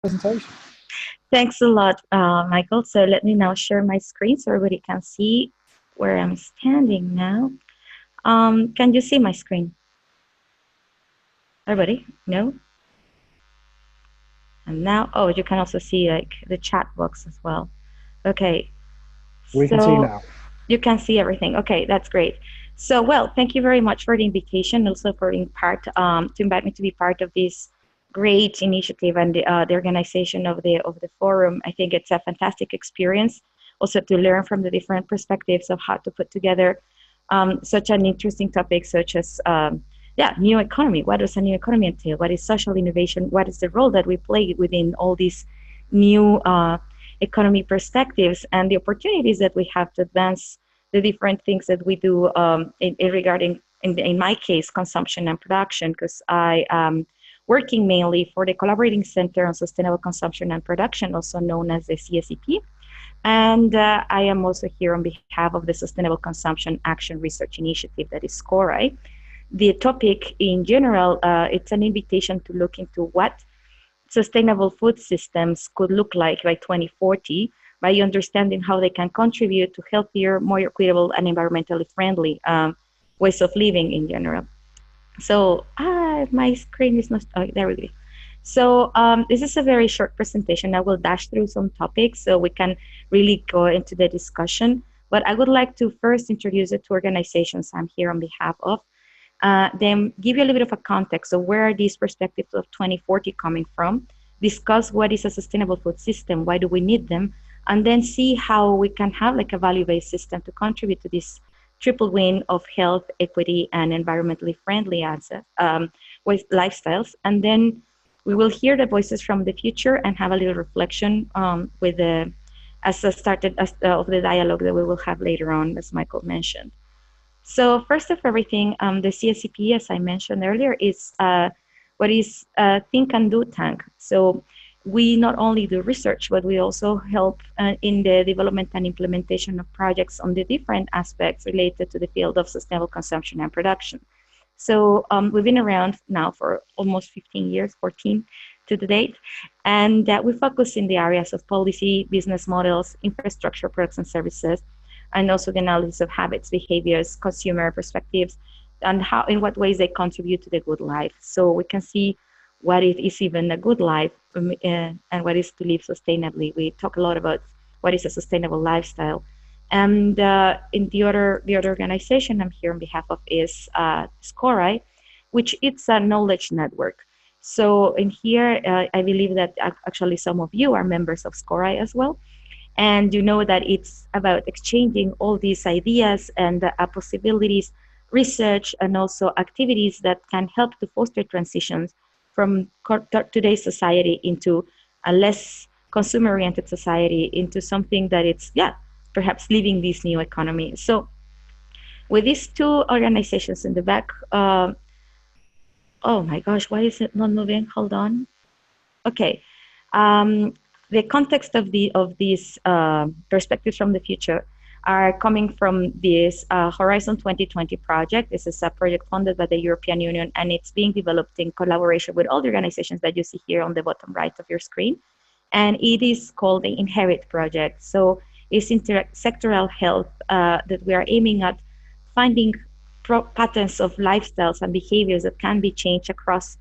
presentation. Thanks a lot, Michael. So let me now share my screen so everybody can see where I'm standing now. Can you see my screen? Everybody? No? And now, oh, you can also see like the chat box as well. Okay. We can see now. You can see everything. Okay, that's great. So, well, thank you very much for the invitation, also for being part, to invite me to be part of this great initiative and the organization of the forum. I think it's a fantastic experience, also to learn from the different perspectives of how to put together such an interesting topic, such as new economy. What does a new economy entail? What is social innovation? What is the role that we play within all these new economy perspectives and the opportunities that we have to advance the different things that we do regarding, in my case, consumption and production, because I am working mainly for the Collaborating Center on Sustainable Consumption and Production, also known as the CSCP. And I am also here on behalf of the Sustainable Consumption Action Research Initiative, that is SCORAI. The topic in general, it's an invitation to look into what sustainable food systems could look like by 2040 by understanding how they can contribute to healthier, more equitable, and environmentally friendly ways of living in general. So my screen is not, there we go. So this is a very short presentation. I will dash through some topics so we can really go into the discussion. But I would like to first introduce the two organizations I'm here on behalf of. Then give you a little bit of a context of where are these perspectives of 2040 coming from, discuss what is a sustainable food system, why do we need them, and then see how we can have like a value-based system to contribute to this triple win of health, equity, and environmentally friendly with lifestyles. And then we will hear the voices from the future and have a little reflection with the of the dialogue that we will have later on, as Michael mentioned. So first of everything, the CSCP, as I mentioned earlier, is what is Think and Do Tank. So we not only do research, but we also help in the development and implementation of projects on the different aspects related to the field of sustainable consumption and production. So we've been around now for almost 15 years, 14 to the date, and we focus in the areas of policy, business models, infrastructure, products and services, and also the analysis of habits, behaviors, consumer perspectives, and how, in what ways they contribute to the good life. So we can see what it is even a good life and what is to live sustainably. We talk a lot about what is a sustainable lifestyle. And in the other organization I'm here on behalf of is SCORAI, which it's a knowledge network. So in here, I believe that actually some of you are members of SCORAI as well. And you know that it's about exchanging all these ideas and possibilities, research, and also activities that can help to foster transitions from today's society into a less consumer-oriented society, into something that it's, perhaps living this new economy. So with these two organizations in the back, oh my gosh, why is it not moving? Hold on. Okay. The context of these perspectives from the future are coming from this Horizon 2020 project. This is a project funded by the European Union, and it's being developed in collaboration with all the organizations that you see here on the bottom right of your screen. And it is called the Inherit Project. So it's intersectoral health that we are aiming at finding patterns of lifestyles and behaviors that can be changed across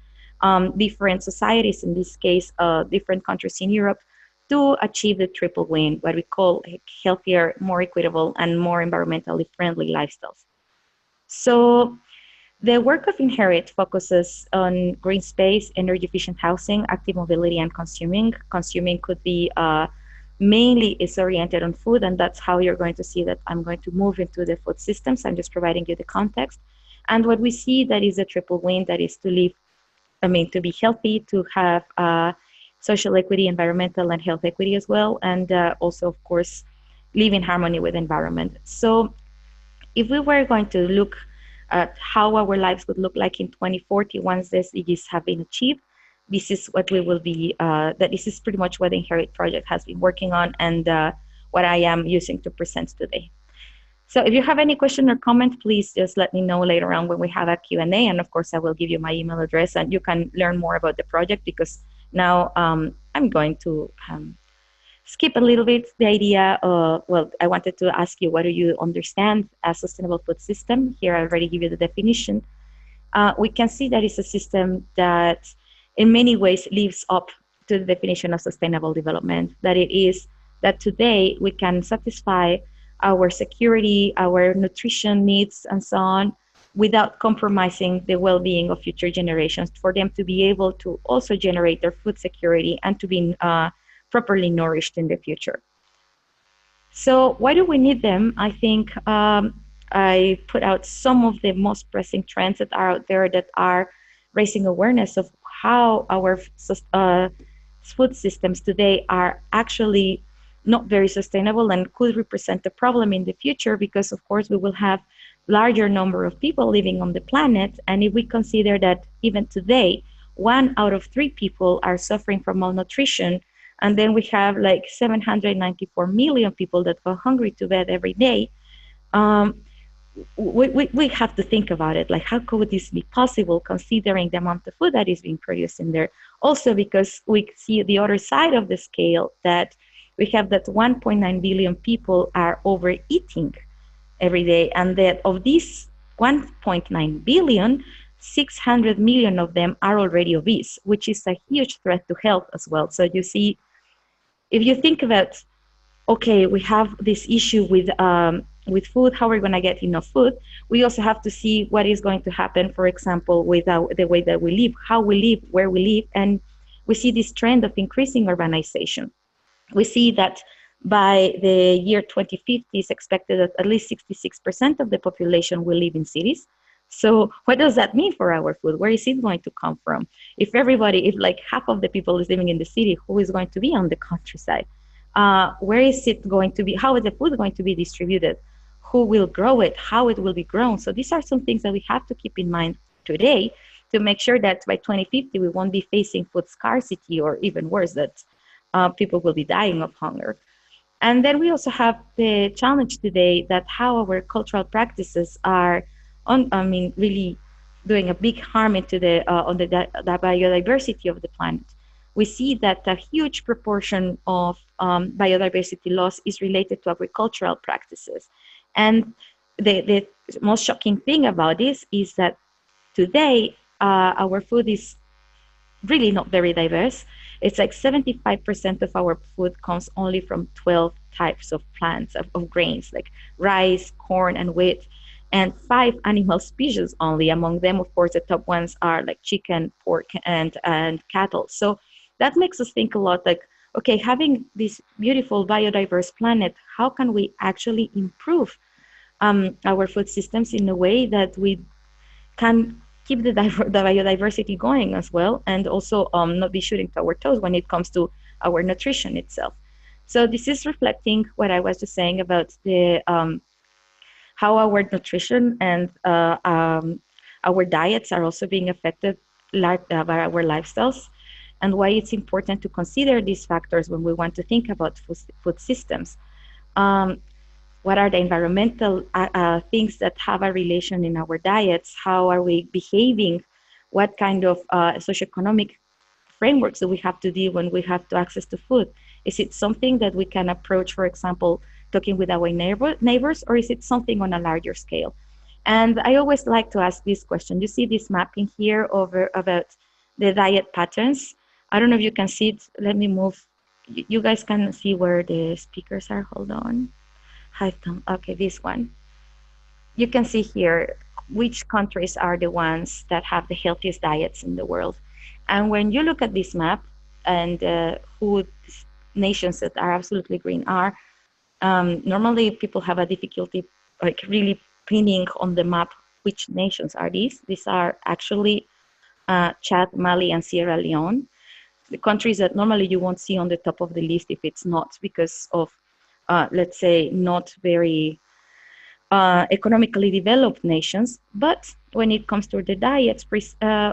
different societies, in this case, different countries in Europe, to achieve the triple win, what we call healthier, more equitable, and more environmentally friendly lifestyles. So the work of Inherit focuses on green space, energy efficient housing, active mobility, and consuming. Consuming could be mainly is oriented on food, and that's how you're going to see that I'm going to move into the food systems. I'm just providing you the context. And what we see that is a triple win, that is to live, to be healthy, to have social equity, environmental and health equity as well, and also, of course, live in harmony with the environment. So if we were going to look at how our lives would look like in 2040 once the SDGs have been achieved, this is what we will be, this is pretty much what the Inherit Project has been working on, and what I am using to present today. So if you have any question or comment, please just let me know later on when we have a Q&A, and of course I will give you my email address, and you can learn more about the project, because Now, I'm going to skip a little bit the idea of, well, I wanted to ask you, what do you understand as sustainable food system? Here I already give you the definition. We can see that it's a system that in many ways lives up to the definition of sustainable development, that it is that today we can satisfy our security, our nutrition needs, and so on, without compromising the well-being of future generations, for them to be able to also generate their food security and to be properly nourished in the future. So why do we need them? I think I put out some of the most pressing trends that are out there that are raising awareness of how our food systems today are actually not very sustainable and could represent a problem in the future, because of course we will have larger number of people living on the planet. And if we consider that even today, 1 out of 3 people are suffering from malnutrition, and then we have like 794 million people that go hungry to bed every day, we have to think about it. Like, how could this be possible considering the amount of food that is being produced in there? Also, because we see the other side of the scale, that we have that 1.9 billion people are overeating every day, and that of these 1.9 billion, 600 million of them are already obese, which is a huge threat to health as well. So you see, if you think about, okay, we have this issue with food, how we're going to get enough food, we also have to see what is going to happen, for example, with the way that we live, how we live, where we live. And we see this trend of increasing urbanization. We see that by the year 2050, it's expected that at least 66% of the population will live in cities. So what does that mean for our food? Where is it going to come from? If like half of the people is living in the city, who is going to be on the countryside? Where is it going to be? How is the food going to be distributed? Who will grow it? How it will be grown? So these are some things that we have to keep in mind today to make sure that by 2050, we won't be facing food scarcity, or even worse, that people will be dying of hunger. And then we also have the challenge today that how our cultural practices are really doing a big harm into the biodiversity of the planet. We see that a huge proportion of biodiversity loss is related to agricultural practices. And the most shocking thing about this is that today our food is really not very diverse. It's like 75% of our food comes only from 12 types of plants, of grains, like rice, corn, and wheat, and 5 animal species only. Among them, of course, the top ones are like chicken, pork, and cattle. So that makes us think a lot, like, okay, having this beautiful biodiverse planet, how can we actually improve our food systems in a way that we can keep the biodiversity going as well, and also not be shooting to our toes when it comes to our nutrition itself. So this is reflecting what I was just saying about the how our nutrition and our diets are also being affected by our lifestyles, and why it's important to consider these factors when we want to think about food systems. What are the environmental things that have a relation in our diets? How are we behaving? What kind of socioeconomic frameworks do we have to deal when we have to access to food? Is it something that we can approach, for example, talking with our neighbors, or is it something on a larger scale? And I always like to ask this question. You see this mapping here about the diet patterns. I don't know if you can see it. Let me move. You guys can see where the speakers are. Hold on. Okay, this one. You can see here which countries are the ones that have the healthiest diets in the world. And when you look at this map, and who nations that are absolutely green are, normally people have a difficulty like really pinning on the map which nations are these. These are actually Chad, Mali, and Sierra Leone, the countries that normally you won't see on the top of the list if it's not because of let's say, not very economically developed nations. But when it comes to the diets,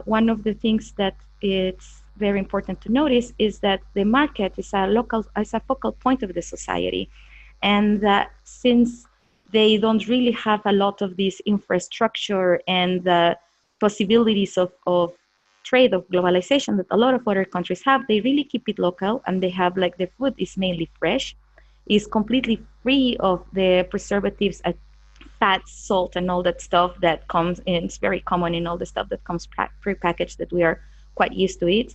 one of the things that it's very important to notice is that the market is a focal point of the society. And that since they don't really have a lot of this infrastructure and the possibilities of trade of globalization that a lot of other countries have, they really keep it local, and they have like the food is mainly fresh, is completely free of the preservatives, fat, salt, and all that stuff that comes in. It's very common in all the stuff that comes pre-packaged that we are quite used to it.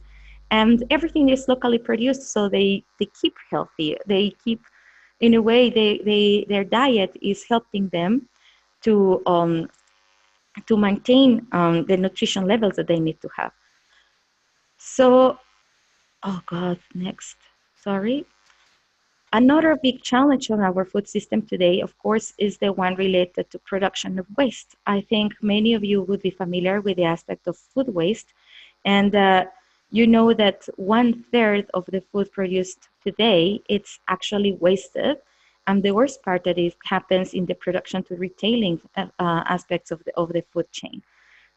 And everything is locally produced, so they keep healthy. They keep, in a way, their diet is helping them to maintain the nutrition levels that they need to have. So, oh God, next, sorry. Another big challenge on our food system today, of course, is the one related to production of waste. I think many of you would be familiar with the aspect of food waste, and you know that 1/3 of the food produced today, it's actually wasted. And the worst part that it happens in the production to retailing aspects of the food chain.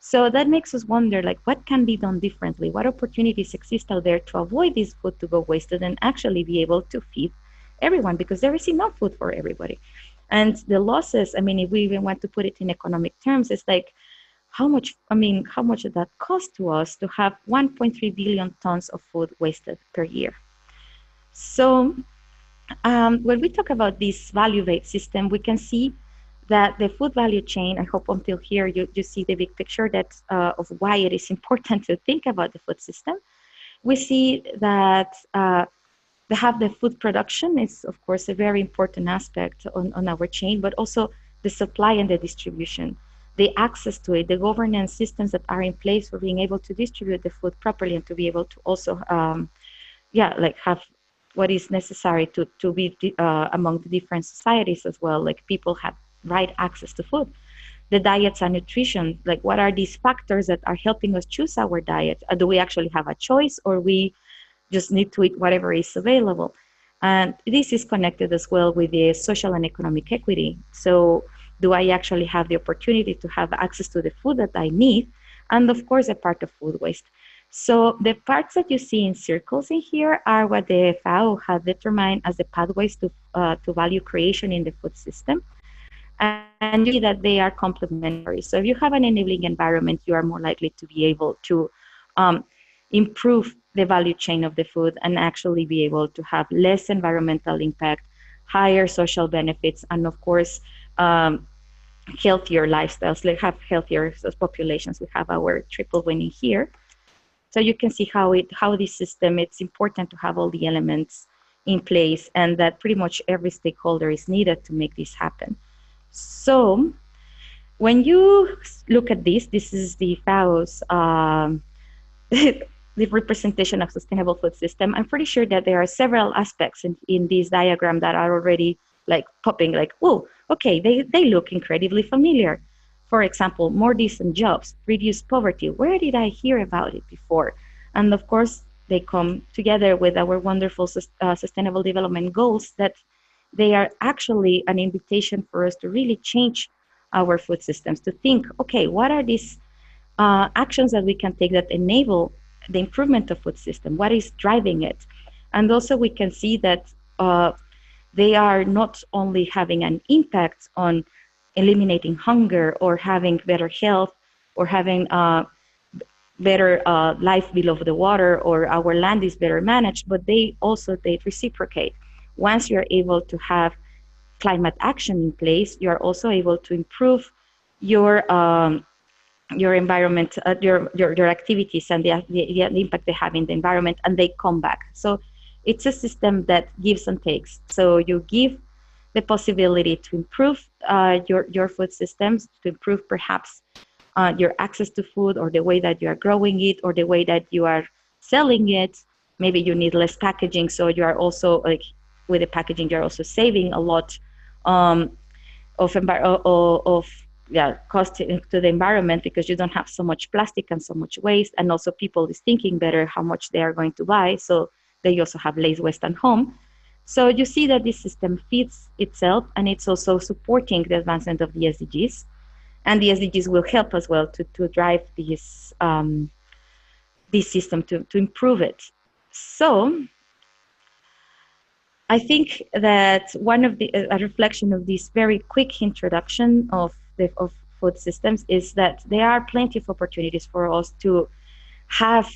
So that makes us wonder, like, what can be done differently? What opportunities exist out there to avoid this food to go wasted and actually be able to feed everyone? Because there is enough food for everybody. And the losses, I mean, if we even want to put it in economic terms, it's like, how much did that cost to us to have 1.3 billion tons of food wasted per year? So when we talk about this value-based system, we can see that the food value chain, I hope until here you see the big picture that of why it is important to think about the food system. We see that the food production is, of course, a very important aspect on our chain, but also the supply and the distribution, the access to it, the governance systems that are in place for being able to distribute the food properly and to be able to also, have what is necessary to be among the different societies as well. Like, people have right access to food. The diets and nutrition, like, what are these factors that are helping us choose our diet? Do we actually have a choice, or we just need to eat whatever is available? And this is connected as well with the social and economic equity. So do I actually have the opportunity to have access to the food that I need? And of course, a part of food waste. So the parts that you see in circles in here are what the FAO has determined as the pathways to value creation in the food system. And you see that they are complementary. So if you have an enabling environment, you are more likely to be able to improve the value chain of the food and actually be able to have less environmental impact, higher social benefits, and of course, healthier lifestyles. Like, have healthier populations. We have our triple winning here. So you can see how this system, it's important to have all the elements in place, and that pretty much every stakeholder is needed to make this happen. So when you look at this is the FAO's the representation of sustainable food system. I'm pretty sure that there are several aspects in this diagram that are already like popping, like, whoa, okay, they look incredibly familiar. For example, more decent jobs, reduced poverty. Where did I hear about it before? And of course, they come together with our wonderful sustainable development goals, that they are actually an invitation for us to really change our food systems, to think, okay, what are these actions that we can take that enable the improvement of food system? What is driving it? And also we can see that they are not only having an impact on eliminating hunger or having better health or having better life below the water, or our land is better managed, but they reciprocate. Once you're able to have climate action in place, you're also able to improve your environment, your activities, and the impact they have in the environment, and they come back. So it's a system that gives and takes. So you give the possibility to improve your food systems, to improve perhaps your access to food, or the way that you are growing it, or the way that you are selling it. Maybe you need less packaging, so you are also, like, with the packaging, you're also saving a lot of cost to the environment, because you don't have so much plastic and so much waste. And also people is thinking better how much they are going to buy, so they also have less waste at home. So you see that this system feeds itself, and it's also supporting the advancement of the SDGs. And the SDGs will help as well to drive this system to improve it. So I think that one of a reflection of this very quick introduction of food systems is that there are plenty of opportunities for us to have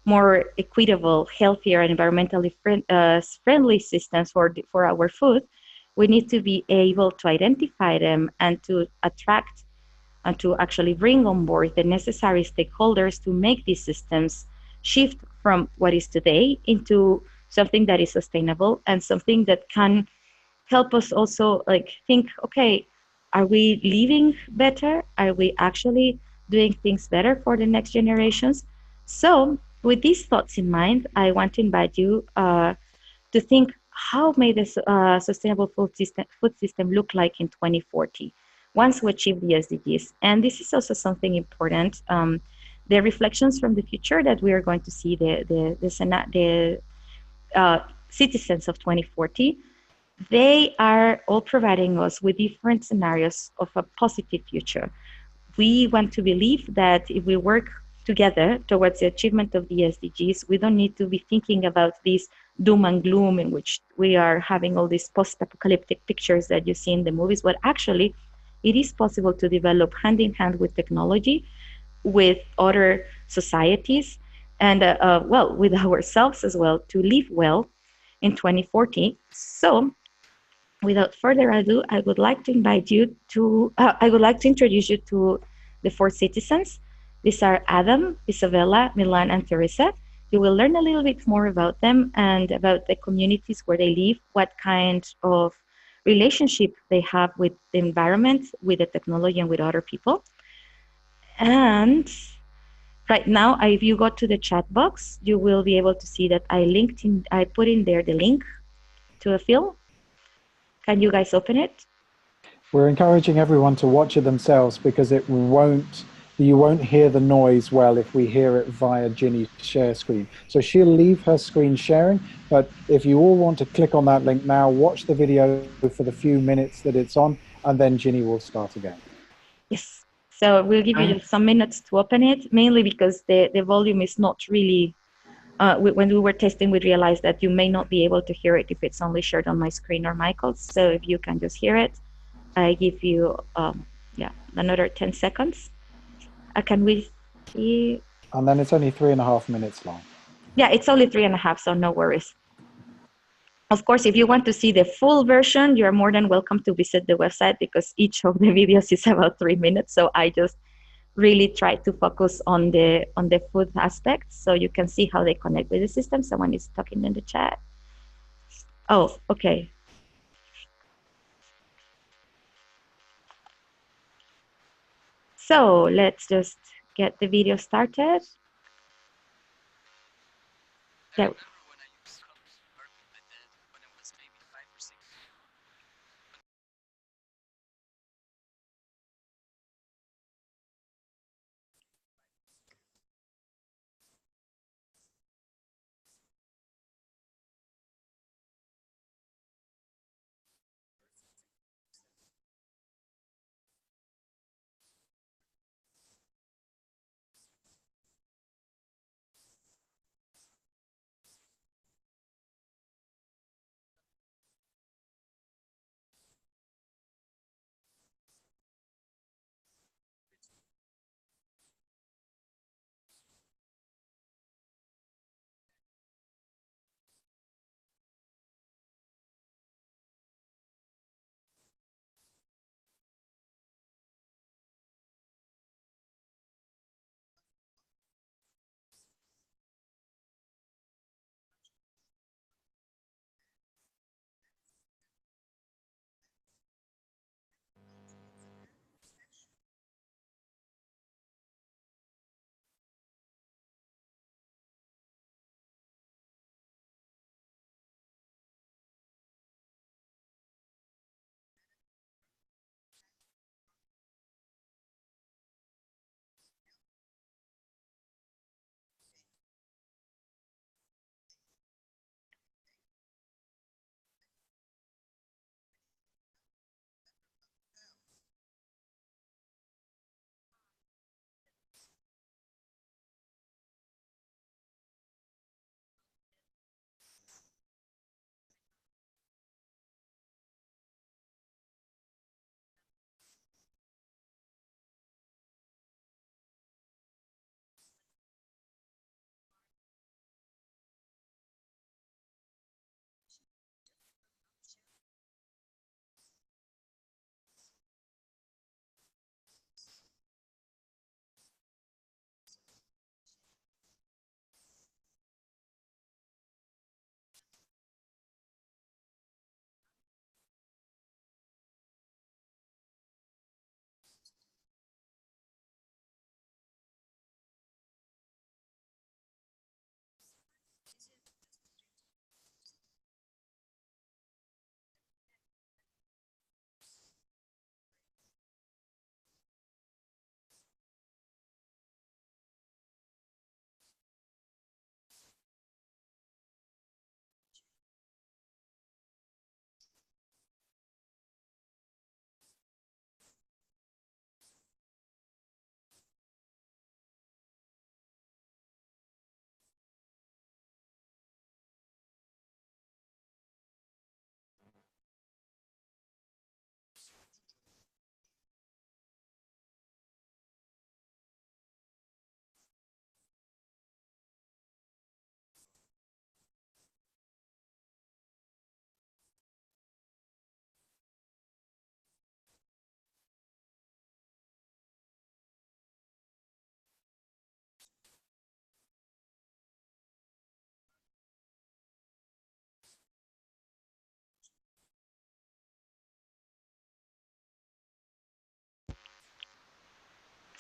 more equitable, healthier, and environmentally friendly systems for our food, we need to be able to identify them and to attract and to actually bring on board the necessary stakeholders to make these systems shift from what is today into something that is sustainable and something that can help us also like think, okay, are we living better? Are we actually doing things better for the next generations? So with these thoughts in mind, I want to invite you to think how may this sustainable food system look like in 2040 once we achieve the SDGs. And this is also something important. The reflections from the future that we are going to see the citizens of 2040, they are all providing us with different scenarios of a positive future. We want to believe that if we work together towards the achievement of the SDGs, we don't need to be thinking about this doom and gloom in which we are having all these post-apocalyptic pictures that you see in the movies, but actually it is possible to develop hand in hand with technology, with other societies, and well, with ourselves as well, to live well in 2040. So without further ado, I would like to invite you to, I would like to introduce you to the four citizens. These are Adam, Isabella, Milan, and Teresa. You will learn a little bit more about them and about the communities where they live, what kind of relationship they have with the environment, with the technology, and with other people. And right now, if you go to the chat box, you will be able to see that I put in there the link to a film. Can you guys open it? We're encouraging everyone to watch it themselves because you won't hear the noise well if we hear it via Ginny's share screen. So she'll leave her screen sharing, but if you all want to click on that link now, watch the video for the few minutes that it's on, and then Ginny will start again. Yes. So we'll give you some minutes to open it, mainly because the volume is not really, when we were testing, we realized that you may not be able to hear it if it's only shared on my screen or Michael's. So if you can just hear it, I give you, another 10 seconds. Can we see? And then it's only 3.5 minutes long. Yeah, it's only 3.5, so no worries. Of course, if you want to see the full version, you're more than welcome to visit the website because each of the videos is about 3 minutes. So I just really try to focus on the food aspect so you can see how they connect with the system. Someone is talking in the chat. Oh, okay. So let's just get the video started. There.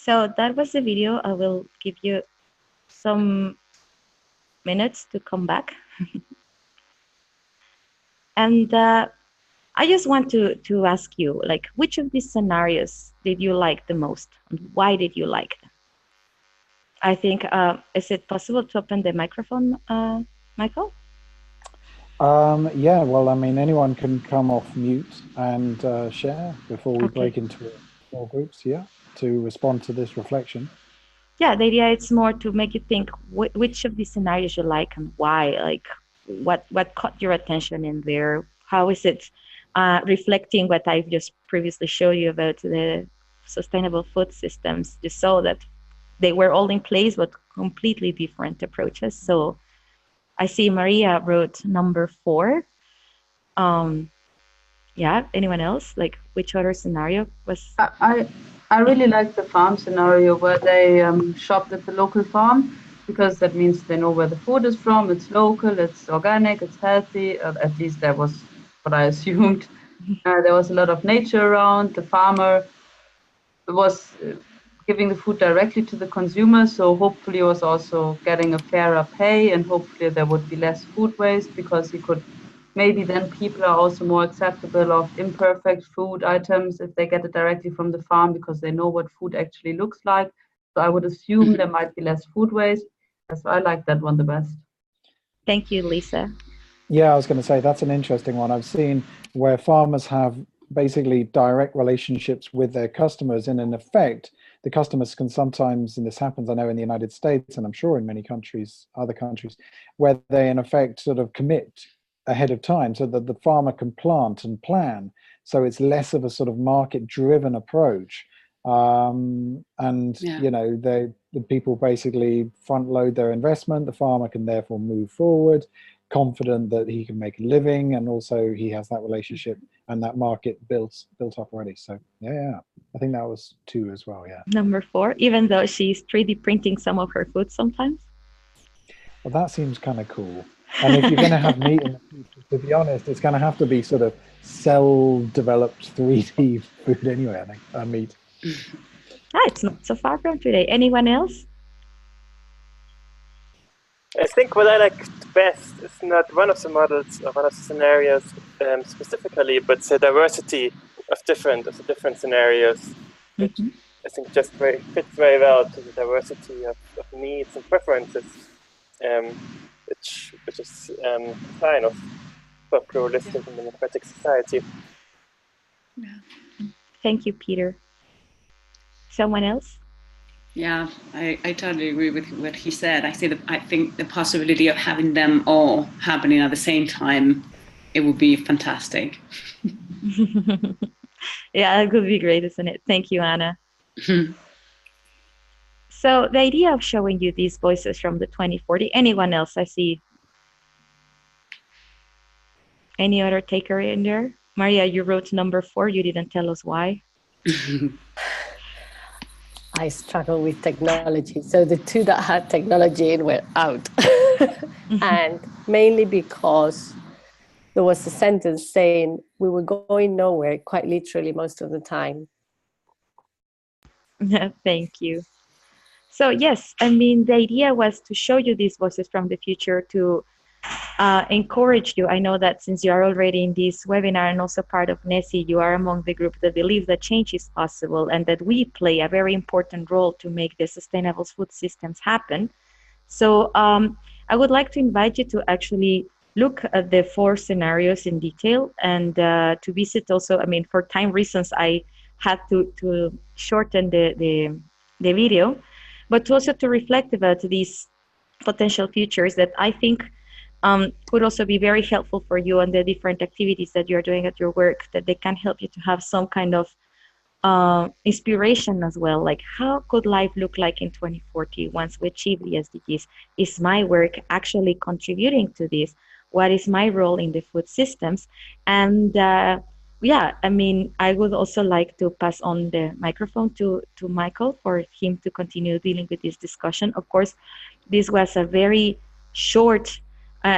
So that was the video. I will give you some minutes to come back. And I just want to ask you, like, which of these scenarios did you like the most, and why did you like them? I think, is it possible to open the microphone, Michael? Yeah, well, I mean, anyone can come off mute and share before we Okay. break into small groups, yeah, to respond to this reflection. Yeah, the idea is more to make you think which of these scenarios you like and why. Like, what caught your attention in there? How is it reflecting what I've just previously showed you about the sustainable food systems? You saw that they were all in place, but completely different approaches. So I see Maria wrote number 4. Yeah, anyone else? Like, which other scenario was? I really like the farm scenario where they shopped at the local farm, because that means they know where the food is from. It's local, it's organic, it's healthy. At least that was what I assumed. There was a lot of nature around. The farmer was giving the food directly to the consumer, so hopefully he was also getting a fairer pay, and hopefully there would be less food waste, because he could, maybe then people are also more acceptable of imperfect food items if they get it directly from the farm, because they know what food actually looks like. So I would assume there might be less food waste. So I like that one the best. Thank you, Lisa. Yeah, I was going to say that's an interesting one. I've seen where farmers have basically direct relationships with their customers, and in effect, the customers can sometimes, and this happens, I know, in the United States, and I'm sure in many countries, other countries, where they in effect sort of commit ahead of time so that the farmer can plant and plan. So it's less of a sort of market-driven approach. And you know, the people basically front load their investment. The farmer can therefore move forward, confident that he can make a living, and also he has that relationship and that market built up already. So yeah, I think that was 2 as well. Yeah. Number 4, even though she's 3D printing some of her food sometimes. Well, that seems kind of cool. And if you're going to have meat in the future, to be honest, it's going to have to be sort of cell-developed 3D food anyway, I think, meat. It's not so far from today. Anyone else? I think what I liked best is not one of the models or one of the scenarios specifically, but the diversity of the different scenarios, which I think just fits very well to the diversity of needs and preferences, which is a sign of a pluralistic and democratic society. Yeah. Thank you, Peter. Someone else? Yeah, I totally agree with what he said. I think the possibility of having them all happening at the same time, it would be fantastic. Yeah, it could be great, isn't it? Thank you, Anna. So the idea of showing you these voices from the 2040, anyone else I see? Any other taker in there? Maria, you wrote number 4. You didn't tell us why. I struggle with technology. So the 2 that had technology in were out. And mainly because there was a sentence saying we were going nowhere, quite literally most of the time. Thank you. So yes, I mean, the idea was to show you these voices from the future, to encourage you. I know that since you are already in this webinar and also part of NESI, you are among the group that believe that change is possible and that we play a very important role to make the sustainable food systems happen. So I would like to invite you to actually look at the 4 scenarios in detail, and to visit also, I mean, for time reasons, I had to shorten the video, but also to reflect about these potential futures that I think could also be very helpful for you on the different activities that you're doing at your work, that they can help you to have some kind of inspiration as well. Like, how could life look like in 2040 once we achieve the SDGs? Is my work actually contributing to this? What is my role in the food systems? And yeah, I mean, I would also like to pass on the microphone to Michael for him to continue dealing with this discussion. Of course, this was a very short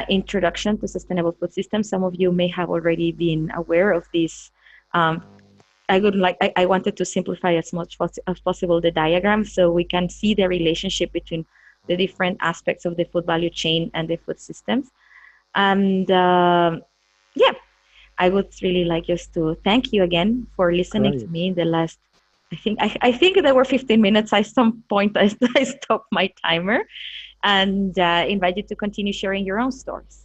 introduction to sustainable food systems. Some of you may have already been aware of this I wanted to simplify as much as possible the diagram so we can see the relationship between the different aspects of the food value chain and the food systems. And yeah, I would really like just to thank you again for listening to me in the last, I think there were 15 minutes. At some point I stopped my timer, and invite you to continue sharing your own stories.